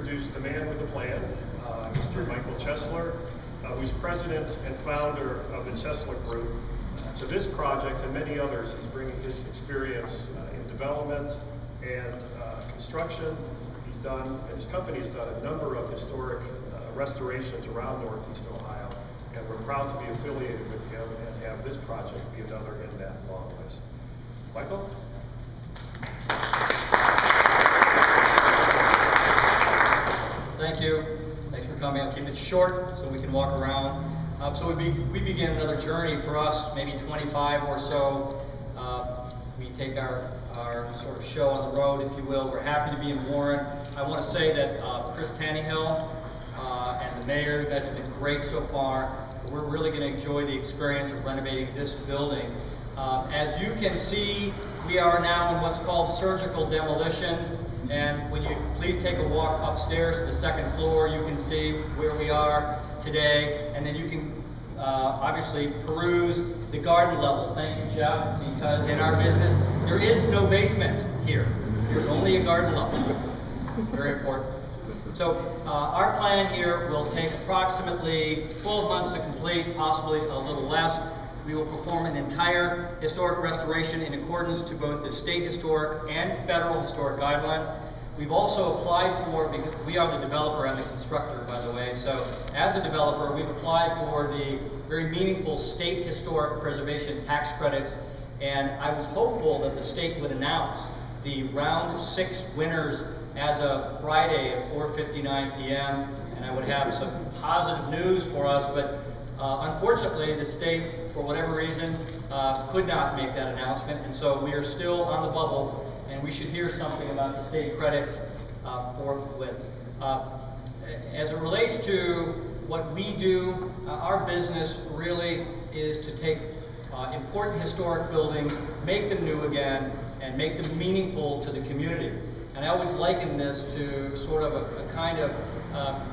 introduce the man with the plan, Mr. Michael Chesler, who's president and founder of the Chesler Group. To this project and many others, he's bringing his experience in development and construction. He's done, and his company has done a number of historic restorations around Northeast Ohio, and we're proud to be affiliated with him and have this project be another in that long list. Michael? Thank you. Thanks for coming. I'll keep it short so we can walk around. So we begin another journey for us, maybe 25 or so. We take our sort of show on the road, if you will. We're happy to be in Warren. I want to say that Chris Tannehill and the mayor, you guys have been great so far. We're really going to enjoy the experience of renovating this building. As you can see, we are now in what's called surgical demolition. And when you please take a walk upstairs to the second floor, you can see where we are today. And then you can obviously peruse the garden level. Thank you, Jeff, because in our business, there is no basement here. There's only a garden level. It's very important. So our plan here will take approximately 12 months to complete, possibly a little less. We will perform an entire historic restoration in accordance to both the state historic and federal historic guidelines. We've also applied for, because we are the developer and the constructor, by the way, so as a developer, we've applied for the very meaningful state historic preservation tax credits, and I was hopeful that the state would announce the round 6 winners as of Friday at 4:59 p.m., and I would have some positive news for us, but unfortunately, the state, for whatever reason, could not make that announcement, and so we are still on the bubble, and we should hear something about the state credits forthwith. As it relates to what we do, our business really is to take important historic buildings, make them new again, and make them meaningful to the community. And I always liken this to sort of a kind of,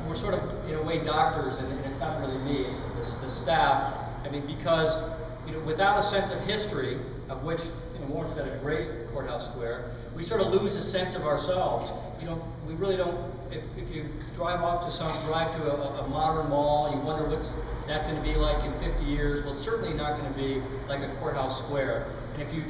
we're sort of, in a way, doctors, and it's not really me, it's the staff. I mean, because, without a sense of history, of which, Warren's got a great courthouse square, we sort of lose a sense of ourselves. We really don't, if you drive to a modern mall, you wonder what's that going to be like in 50 years. Well, it's certainly not going to be like a courthouse square. And if you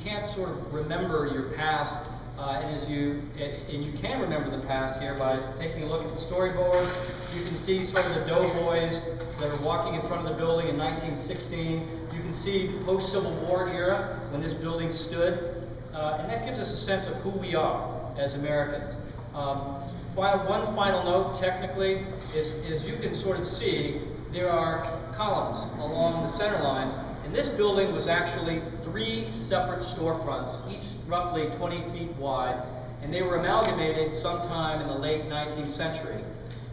can't sort of remember your past, and you can remember the past here by taking a look at the storyboard. You can see sort of the doughboys that are walking in front of the building in 1916. You can see post-Civil War era when this building stood, and that gives us a sense of who we are as Americans. One final note, technically, is as you can sort of see, there are columns along the center lines. And this building was actually 3 separate storefronts, each roughly 20 feet wide, and they were amalgamated sometime in the late 19th century.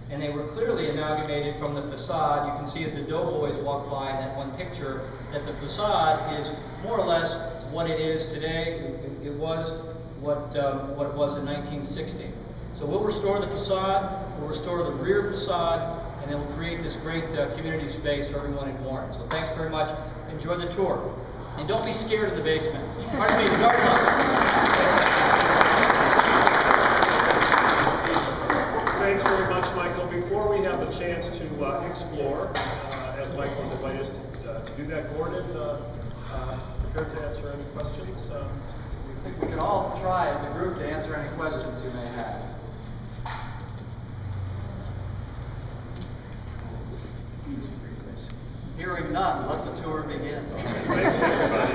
And they were clearly amalgamated from the facade. You can see as the doughboys walk by in that one picture that the facade is more or less what it is today. It was what it was in 1960. So we'll restore the facade, we'll restore the rear facade, and then we'll create this great community space for everyone in Warren. So thanks very much. Enjoy the tour. And don't be scared of the basement. Pardon me, the garden level. Thanks very much, Michael. Before we have the chance to explore, as Michael's invited us to do that, Gordon, prepared to answer any questions? I think we can all try as a group to answer any questions you may have. Hearing none, let the tour begin. Thanks, everybody.